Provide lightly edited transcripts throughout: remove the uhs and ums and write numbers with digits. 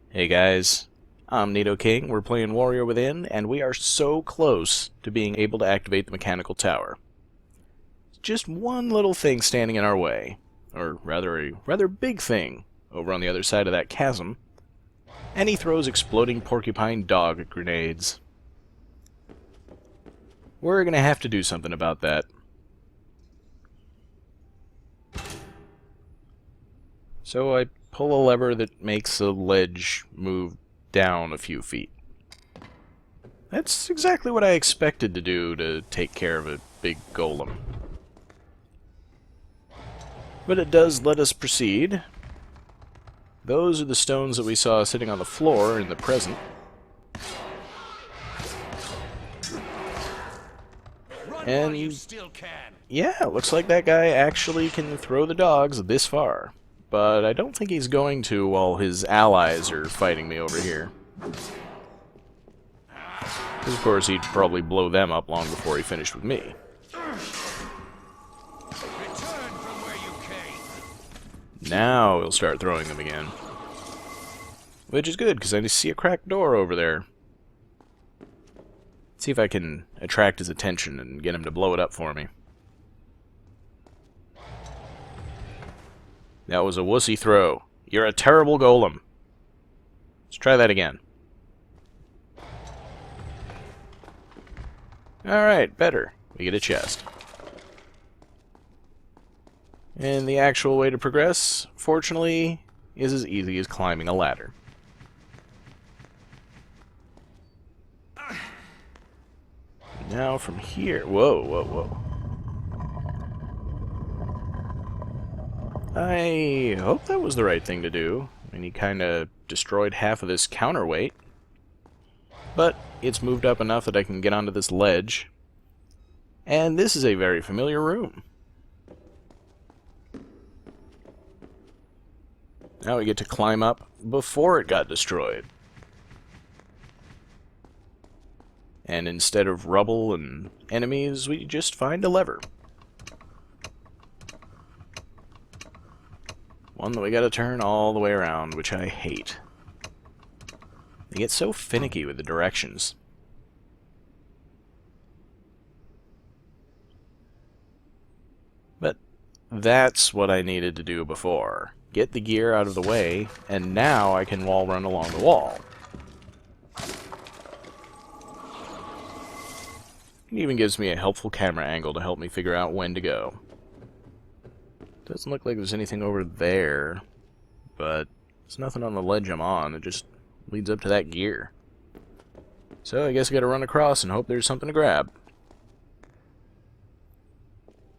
Hey guys, I'm Nidoking, we're playing Warrior Within, and we are so close to being able to activate the mechanical tower. Just one little thing standing in our way, or rather a rather big thing, over on the other side of that chasm, and he throws exploding porcupine dog grenades. We're gonna have to do something about that. So I pull a lever that makes a ledge move down a few feet. That's exactly what I expected to do to take care of a big golem. But it does let us proceed. Those are the stones that we saw sitting on the floor in the present. And you still can. Yeah, looks like that guy actually can throw the dogs this far. But I don't think he's going to while his allies are fighting me over here. Because of course he'd probably blow them up long before he finished with me. Return from where you came. Now he'll start throwing them again. Which is good, because I see a cracked door over there. Let's see if I can attract his attention and get him to blow it up for me. That was a wussy throw. You're a terrible golem. Let's try that again. Alright, better. We get a chest. And the actual way to progress, fortunately, is as easy as climbing a ladder. Now from here... Whoa, whoa, whoa. I hope that was the right thing to do. I mean, he kind of destroyed half of this counterweight. But it's moved up enough that I can get onto this ledge. And this is a very familiar room. Now we get to climb up before it got destroyed. And instead of rubble and enemies, we just find a lever. One that we gotta turn all the way around, which I hate. They get so finicky with the directions. But that's what I needed to do before. Get the gear out of the way, and now I can wall run along the wall. It even gives me a helpful camera angle to help me figure out when to go. Doesn't look like there's anything over there, but there's nothing on the ledge I'm on. It just leads up to that gear. So I guess I gotta run across and hope there's something to grab.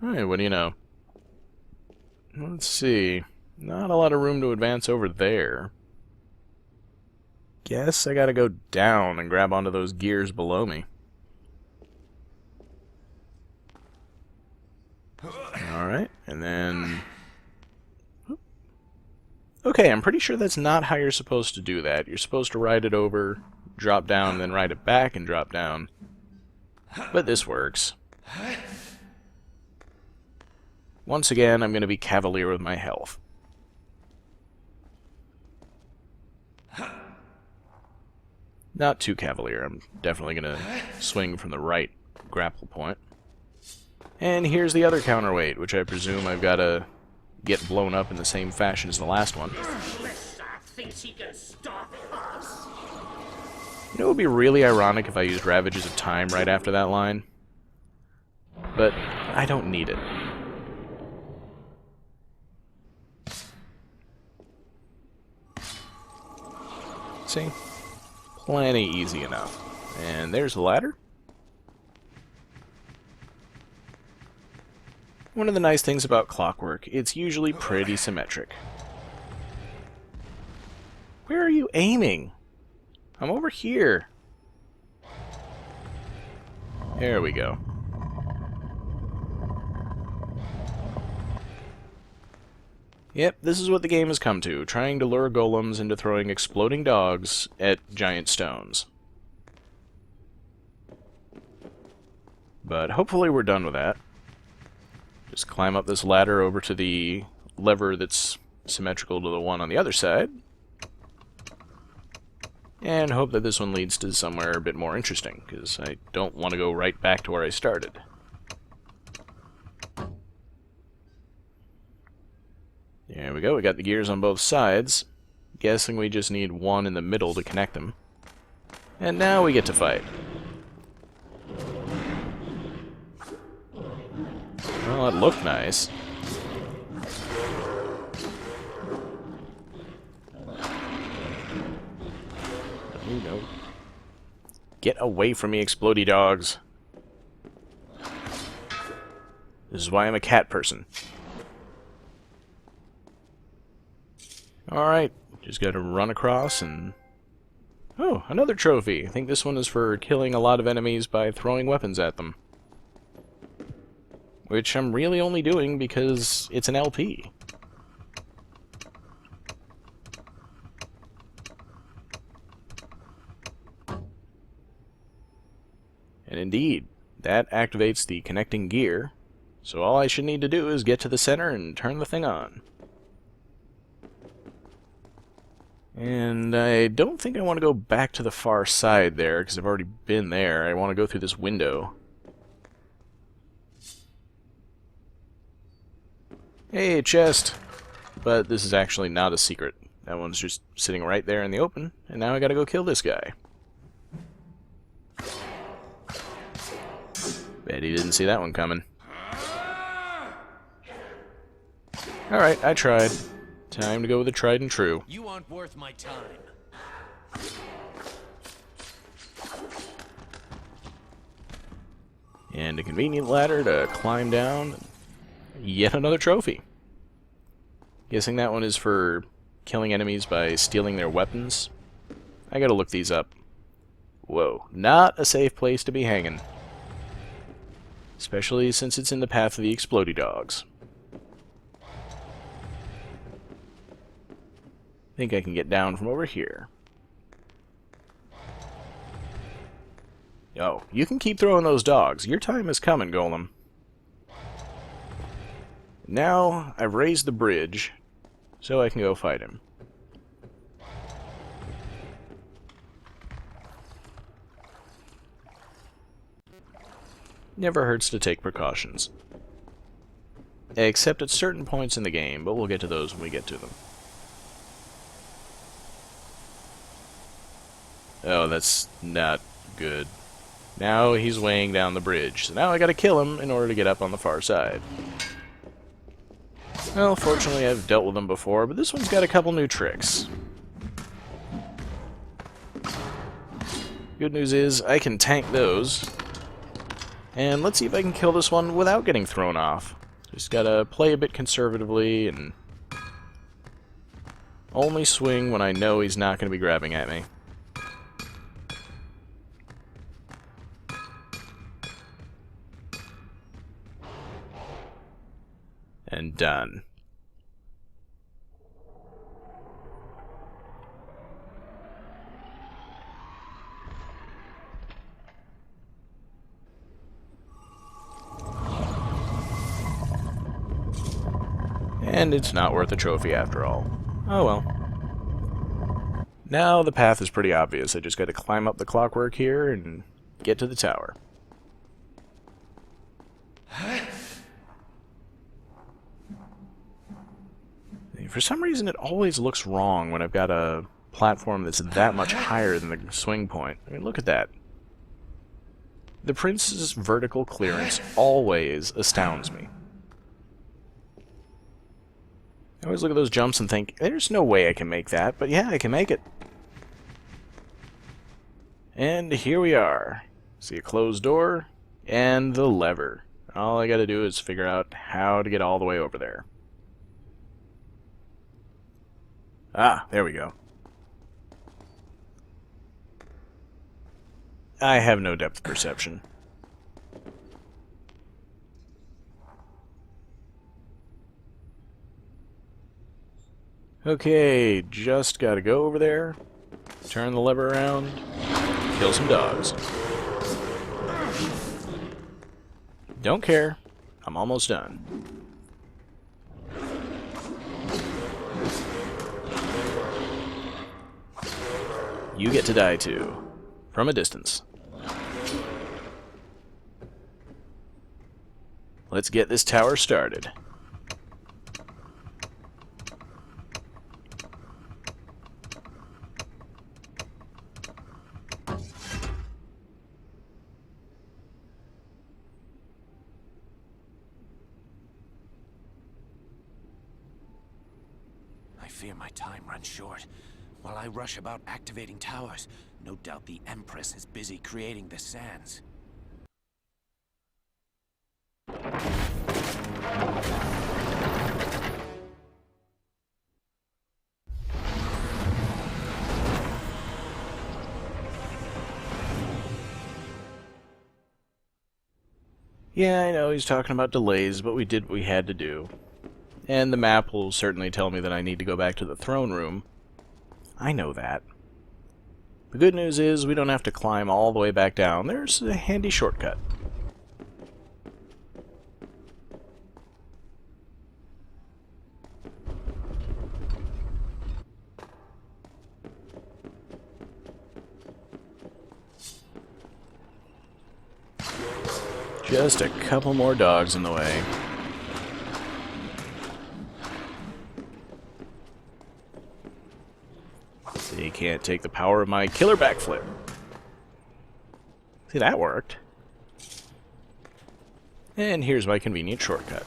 Alright, what do you know? Let's see. Not a lot of room to advance over there. Guess I gotta go down and grab onto those gears below me. Alright, and then... Okay, I'm pretty sure that's not how you're supposed to do that. You're supposed to ride it over, drop down, then ride it back and drop down. But this works. Once again, I'm going to be cavalier with my health. Not too cavalier. I'm definitely going to swing from the right grapple point. And here's the other counterweight, which I presume I've got to get blown up in the same fashion as the last one. Thinks he can stop us. You know, it would be really ironic if I used Ravages of Time right after that line. But I don't need it. See? Plenty easy enough. And there's the ladder. One of the nice things about clockwork, it's usually pretty symmetric. Where are you aiming? I'm over here. There we go. Yep, this is what the game has come to, trying to lure golems into throwing exploding dogs at giant stones. But hopefully we're done with that. Just climb up this ladder over to the lever that's symmetrical to the one on the other side. And hope that this one leads to somewhere a bit more interesting, because I don't want to go right back to where I started. There we go, we got the gears on both sides. Guessing we just need one in the middle to connect them. And now we get to fight. Well, it looked nice. Oh, no. Get away from me, explodey dogs. This is why I'm a cat person. Alright, just gotta run across and... Oh, another trophy. I think this one is for killing a lot of enemies by throwing weapons at them. Which I'm really only doing because it's an LP. And indeed, that activates the connecting gear, so all I should need to do is get to the center and turn the thing on. And I don't think I want to go back to the far side there, because I've already been there. I want to go through this window. Hey, chest! But this is actually not a secret. That one's just sitting right there in the open, and now I gotta go kill this guy. Bet he didn't see that one coming. Alright, I tried. Time to go with the tried and true. You aren't worth my time. And a convenient ladder to climb down. Yet another trophy. Guessing that one is for killing enemies by stealing their weapons. I gotta look these up. Whoa, not a safe place to be hanging. Especially since it's in the path of the explodey dogs. Think I can get down from over here. Oh, you can keep throwing those dogs. Your time is coming, Golem. Now, I've raised the bridge, so I can go fight him. Never hurts to take precautions. Except at certain points in the game, but we'll get to those when we get to them. Oh, that's not good. Now he's weighing down the bridge, so now I gotta kill him in order to get up on the far side. Well, fortunately I've dealt with them before, but this one's got a couple new tricks. Good news is, I can tank those. And let's see if I can kill this one without getting thrown off. Just gotta play a bit conservatively and only swing when I know he's not gonna be grabbing at me. And done. And it's not worth a trophy after all. Oh well. Now the path is pretty obvious. I just gotta climb up the clockwork here and get to the tower. For some reason it always looks wrong when I've got a platform that's that much higher than the swing point. I mean, look at that. The prince's vertical clearance always astounds me. I always look at those jumps and think, there's no way I can make that, but yeah, I can make it. And here we are. See a closed door, and the lever. All I gotta do is figure out how to get all the way over there. Ah, there we go. I have no depth perception. Okay, just gotta go over there, turn the lever around, kill some dogs. Don't care. I'm almost done. You get to die too. From a distance. Let's get this tower started. I fear my time runs short. While I rush about activating towers, no doubt the Empress is busy creating the sands. Yeah, I know he's talking about delays, but we did what we had to do. And the map will certainly tell me that I need to go back to the throne room. I know that. The good news is we don't have to climb all the way back down. There's a handy shortcut. Just a couple more dogs in the way. They can't take the power of my killer backflip. See, that worked. And here's my convenient shortcut.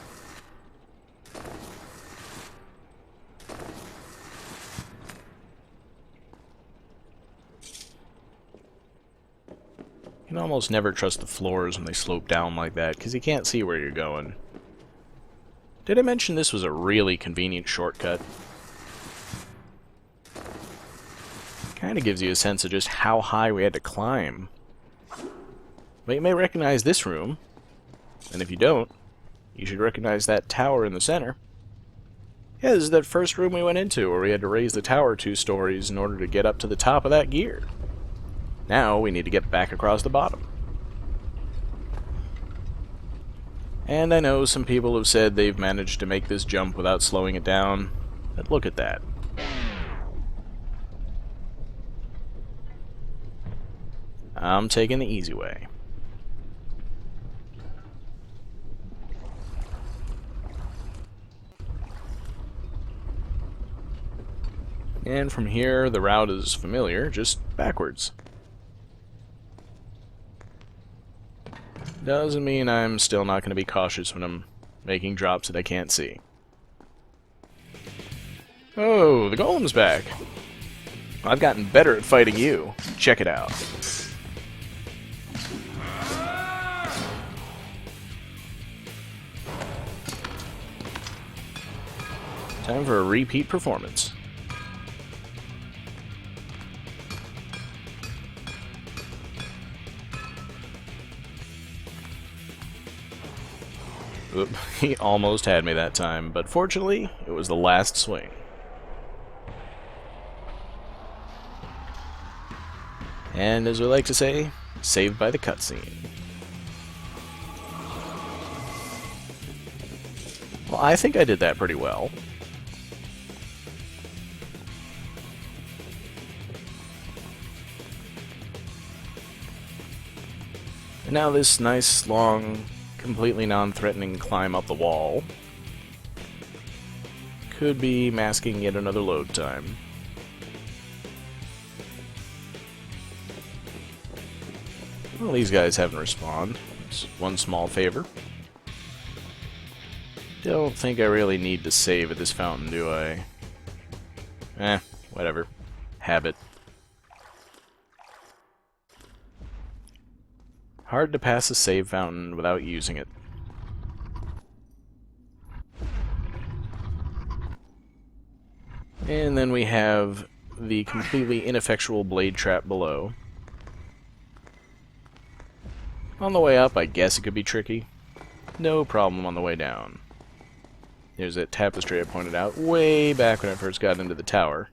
You can almost never trust the floors when they slope down like that, because you can't see where you're going. Did I mention this was a really convenient shortcut? Kinda gives you a sense of just how high we had to climb. But you may recognize this room, and if you don't, you should recognize that tower in the center. Yeah, this is that first room we went into, where we had to raise the tower 2 stories in order to get up to the top of that gear. Now we need to get back across the bottom. And I know some people have said they've managed to make this jump without slowing it down, but look at that. I'm taking the easy way. And from here, the route is familiar, just backwards. Doesn't mean I'm still not going to be cautious when I'm making drops that I can't see. Oh, the golem's back. I've gotten better at fighting you. Check it out. Time for a repeat performance. Oop, he almost had me that time, but fortunately, it was the last swing. And as we like to say, saved by the cutscene. Well, I think I did that pretty well. And now this nice, long, completely non-threatening climb up the wall could be masking yet another load time. Well, these guys haven't responded. It's one small favor. Don't think I really need to save at this fountain, do I? Whatever. Habit. Hard to pass a save fountain without using it. And then we have the completely ineffectual blade trap below. On the way up, I guess it could be tricky. No problem on the way down. There's that tapestry I pointed out way back when I first got into the tower.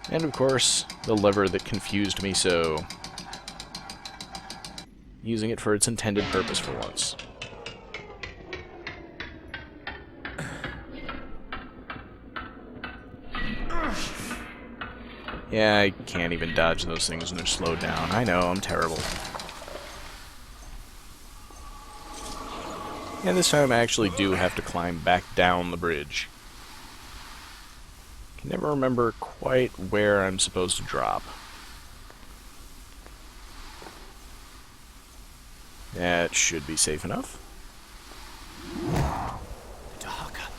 And of course, the lever that confused me so. Using it for its intended purpose for once. Yeah, I can't even dodge those things when they're slowed down. I know, I'm terrible. And this time I actually do have to climb back down the bridge. Can never remember quite where I'm supposed to drop. That should be safe enough. Dahaka.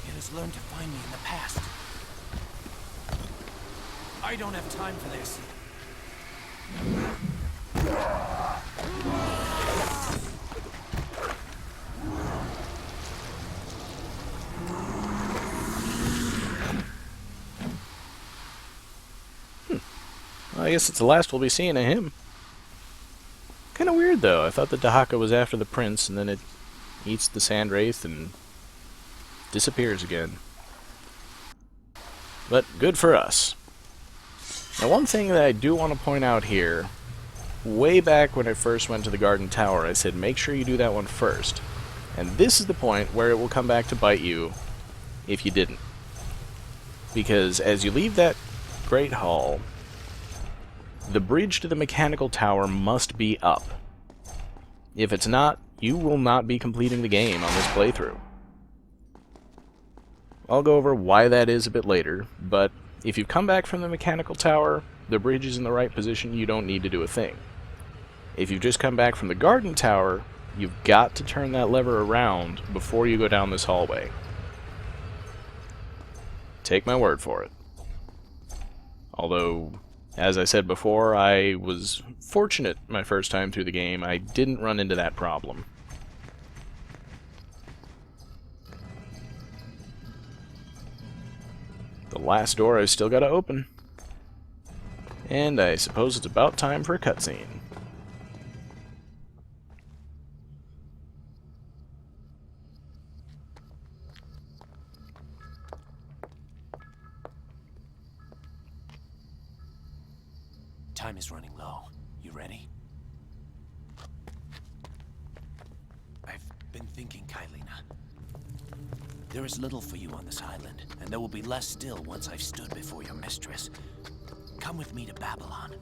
It has learned to find me in the past. I don't have time for this. Well, I guess it's the last we'll be seeing of him. Kind of weird, though. I thought the Dahaka was after the prince, and then it eats the sand wraith and disappears again. But good for us. Now, one thing that I do want to point out here, way back when I first went to the Garden Tower, I said make sure you do that one first. And this is the point where it will come back to bite you if you didn't. Because as you leave that Great Hall, the bridge to the mechanical tower must be up. If it's not, you will not be completing the game on this playthrough. I'll go over why that is a bit later, but if you've come back from the mechanical tower, the bridge is in the right position, you don't need to do a thing. If you've just come back from the Garden Tower, you've got to turn that lever around before you go down this hallway. Take my word for it. Although, as I said before, I was fortunate my first time through the game. I didn't run into that problem. The last door I've still got to open. And I suppose it's about time for a cutscene. Time is running low. You ready? I've been thinking, Kailina. There is little for you on this island, and there will be less still once I've stood before your mistress. Come with me to Babylon.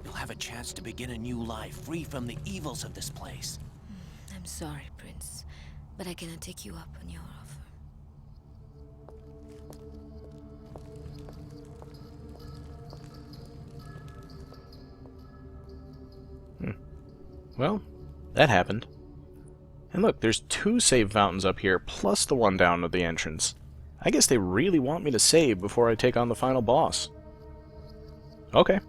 You'll have a chance to begin a new life, free from the evils of this place. I'm sorry, Prince, but I cannot take you up on your offer. Well, that happened. And look, there's 2 save fountains up here, plus the one down at the entrance. I guess they really want me to save before I take on the final boss. Okay.